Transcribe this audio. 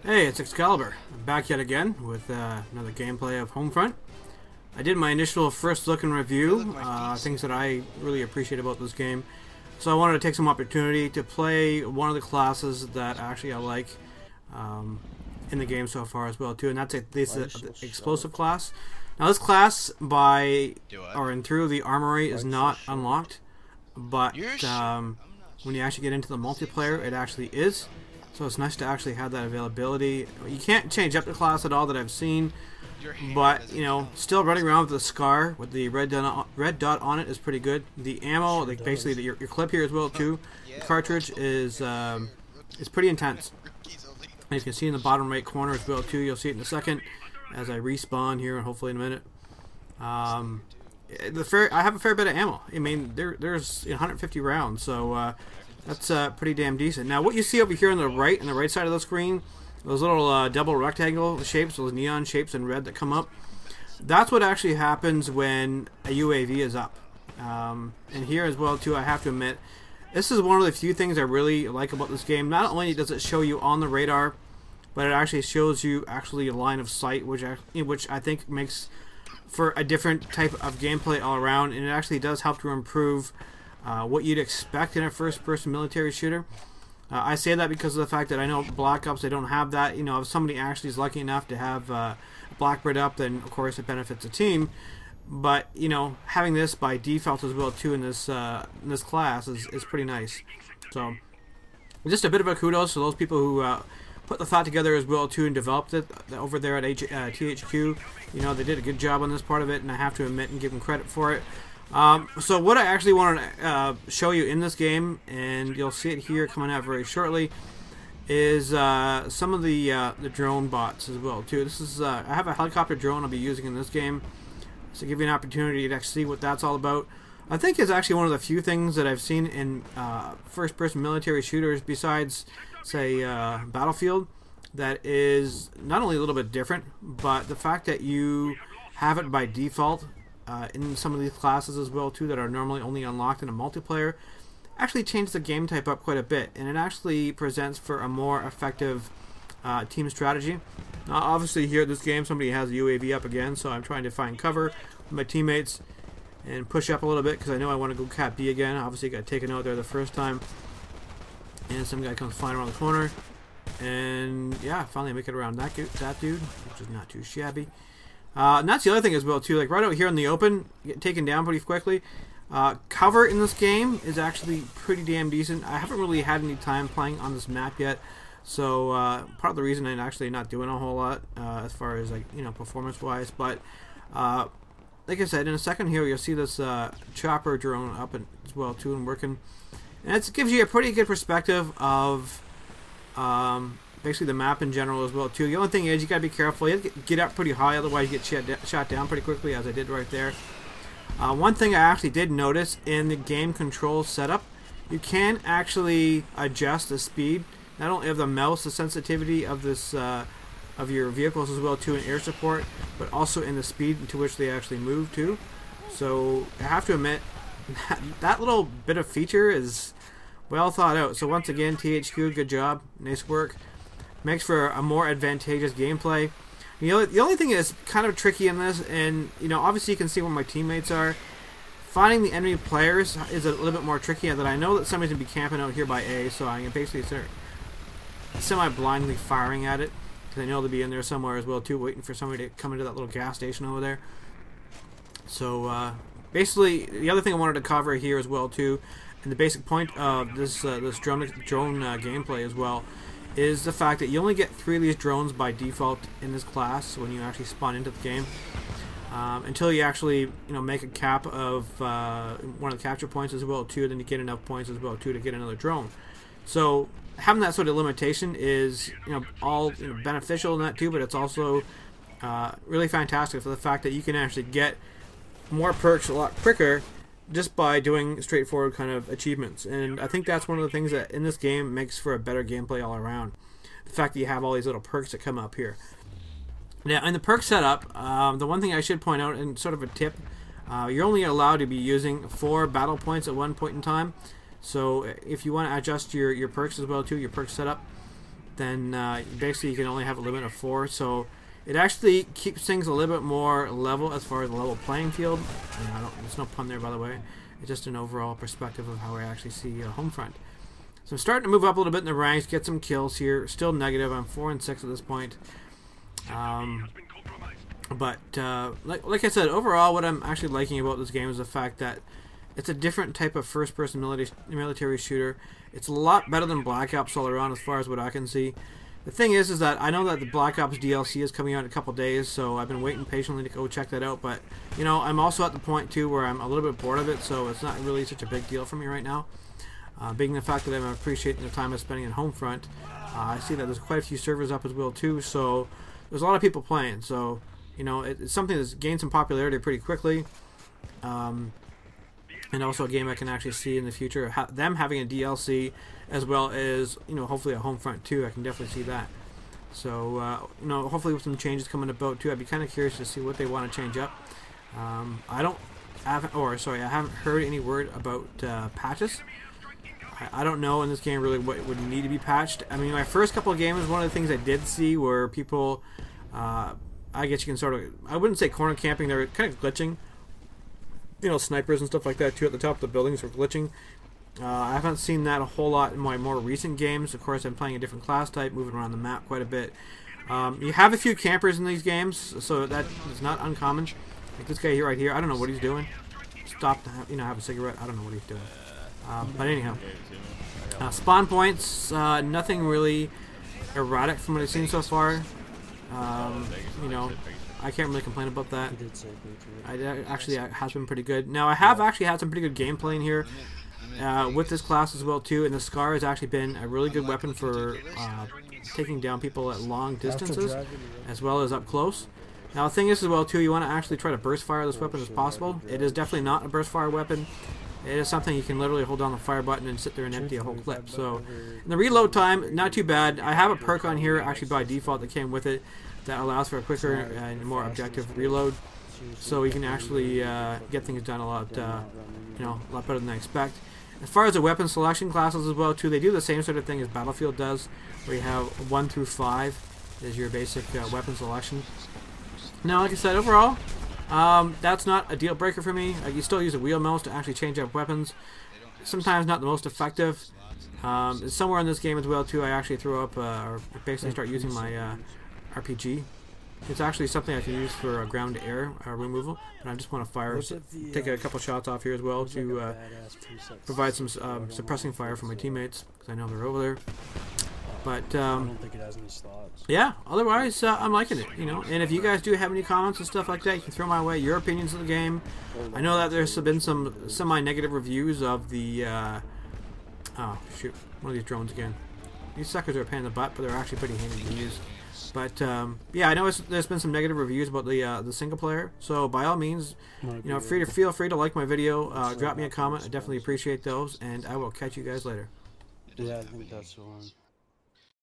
Hey, it's Excalibur. I'm back yet again with another gameplay of Homefront. I did my initial first look and review, things that I really appreciate about this game. So I wanted to take some opportunity to play one of the classes that actually I like in the game so far as well too, and that's this explosive class. Now this class through the armory is not unlocked, but when you actually get into the multiplayer, it actually is. So it's nice to actually have that availability. You can't change up the class at all that I've seen, but you know, still running around with the SCAR with the red dot on it is pretty good. The ammo, like basically your clip here as well too, the cartridge is pretty intense. And you can see in the bottom right corner as well too. You'll see it in a second as I respawn here, and hopefully in a minute. I have a fair bit of ammo. I mean, there's 150 rounds, so that's pretty damn decent. Now, what you see over here on the right side of the screen, those little double rectangle shapes, those neon shapes in red that come up, that's what actually happens when a UAV is up. And here as well too, I have to admit, this is one of the few things I really like about this game. Not only does it show you on the radar, but it actually shows you actually a line of sight, which I think makes for a different type of gameplay all around, and it actually does help to improve what you'd expect in a first-person military shooter. I say that because of the fact that I know Black Ops, they don't have that. You know, if somebody actually is lucky enough to have Blackbird up, then of course it benefits the team. But you know, having this by default as well too in this class is pretty nice. So, just a bit of a kudos to those people who put the thought together as well too and developed it over there at THQ. You know, they did a good job on this part of it, and I have to admit and give them credit for it. So what I actually want to show you in this game, and you'll see it here coming out very shortly, is some of the drone bots as well too. This is I have a helicopter drone I'll be using in this game, so give you an opportunity to actually see what that's all about. I think it's actually one of the few things that I've seen in first-person military shooters, besides say Battlefield, that is not only a little bit different, but the fact that you have it by default in some of these classes as well too that are normally only unlocked in a multiplayer actually changed the game type up quite a bit, and it actually presents for a more effective team strategy. Now obviously here at this game somebody has a UAV up again, so I'm trying to find cover with my teammates and push up a little bit because I know I want to go Cat B again. Obviously got taken out there the first time, and some guy comes flying around the corner, and yeah, finally make it around that dude, which is not too shabby. And that's the other thing as well too, like right out here in the open, get taken down pretty quickly. Cover in this game is actually pretty damn decent. I haven't really had any time playing on this map yet, so part of the reason I'm actually not doing a whole lot as far as, like, you know, performance wise, but like I said, in a second here you'll see this chopper drone up as well too and working, and it gives you a pretty good perspective of basically the map in general as well too. The only thing is you gotta be careful. You have to get up pretty high, otherwise you get shot down pretty quickly, as I did right there. One thing I actually did notice in the game control setup, you can actually adjust the speed, not only of the mouse, the sensitivity of this of your vehicles as well too in air support, but also in the speed to which they actually move too. So I have to admit that little bit of feature is well thought out. So once again, THQ, good job, nice work. Makes for a more advantageous gameplay. You know, the only thing is kind of tricky in this, and you know, obviously you can see where my teammates are. Finding the enemy players is a little bit more tricky, that I know that somebody's gonna be camping out here by A, so I'm gonna basically start semi-blindly firing at it, because I know they'll be in there somewhere as well too, waiting for somebody to come into that little gas station over there. So basically, the other thing I wanted to cover here as well too, and the basic point of this drone gameplay as well, is the fact that you only get 3 of these drones by default in this class when you actually spawn into the game, until you actually, you know, make a cap of one of the capture points as well too. Then you get enough points as well too to get another drone. So having that sort of limitation is, you know, all, you know, beneficial in that too, but it's also really fantastic for the fact that you can actually get more perks a lot quicker just by doing straightforward kind of achievements. And I think that's one of the things that in this game makes for a better gameplay all around. The fact that you have all these little perks that come up here. Now, in the perk setup, the one thing I should point out, and sort of a tip, you're only allowed to be using 4 battle points at one point in time. So if you want to adjust your perks as well too, your perk setup, then basically you can only have a limit of 4. So it actually keeps things a little bit more level as far as the level playing field. There's no pun there, by the way. It's just an overall perspective of how I actually see Homefront. So I'm starting to move up a little bit in the ranks, get some kills here. Still negative. I'm 4 and 6 at this point. But like I said, overall, what I'm actually liking about this game is the fact that it's a different type of first-person military shooter. It's a lot better than Black Ops all around as far as what I can see. The thing is that I know that the Black Ops DLC is coming out in a couple days, so I've been waiting patiently to go check that out. But, you know, I'm also at the point, too, where I'm a little bit bored of it, so it's not really such a big deal for me right now. Being the fact that I'm appreciating the time I'm spending in Homefront, I see that there's quite a few servers up as well, too, so there's a lot of people playing. So, you know, it's something that's gained some popularity pretty quickly. And also a game I can actually see in the future, them having a DLC, as well as, you know, hopefully a Homefront 2. I can definitely see that. So, you know, hopefully with some changes coming about too, I'd be kind of curious to see what they want to change up. I haven't heard any word about patches. I don't know in this game really what would need to be patched. I mean, my first couple of games, one of the things I did see were people, I guess you can sort of, I wouldn't say corner camping, they're kind of glitching. You know, snipers and stuff like that too at the top of the buildings were glitching. I haven't seen that a whole lot in my more recent games. Of course, I'm playing a different class type, moving around the map quite a bit. You have a few campers in these games, so that is not uncommon. Like this guy here, right here, I don't know what he's doing. Stop to have a cigarette. I don't know what he's doing. But anyhow, spawn points, nothing really erratic from what I've seen so far. You know, I can't really complain about that. Actually, it has been pretty good. Now, I have actually had some pretty good gameplay in here with this class as well, too. And the Scar has actually been a really good weapon for taking down people at long distances, as well as up close. Now, the thing is as well, too, you want to actually try to burst fire this weapon as possible. It is definitely not a burst fire weapon. It is something you can literally hold down the fire button and sit there and empty a whole clip. So, in the reload time, not too bad. I have a perk on here, actually by default, that came with it, that allows for a quicker and more objective reload, so you can actually get things done a lot better than I expect. As far as the weapon selection classes as well, too, they do the same sort of thing as Battlefield does, where you have 1 through 5 is your basic weapon selection. Now, like I said, overall, that's not a deal breaker for me. You still use a wheel mouse to actually change up weapons. Sometimes not the most effective. Somewhere in this game as well, too, I actually throw up or basically start using my RPG. It's actually something I can use for ground to air removal, but I just want to take a couple shots off here as well to provide some suppressing fire for my teammates, because I know they're over there. But yeah, otherwise I'm liking it, you know. And if you guys do have any comments and stuff like that, you can throw my way, your opinions of the game. I know that there's been some semi-negative reviews of the oh shoot, one of these drones again. These suckers are a pain in the butt, but they're actually pretty handy to use. But yeah, I know there's been some negative reviews about the single player. So by all means, you know, feel free to like my video, drop me a comment. I definitely appreciate those, and I will catch you guys later. Yeah, I think that's the one.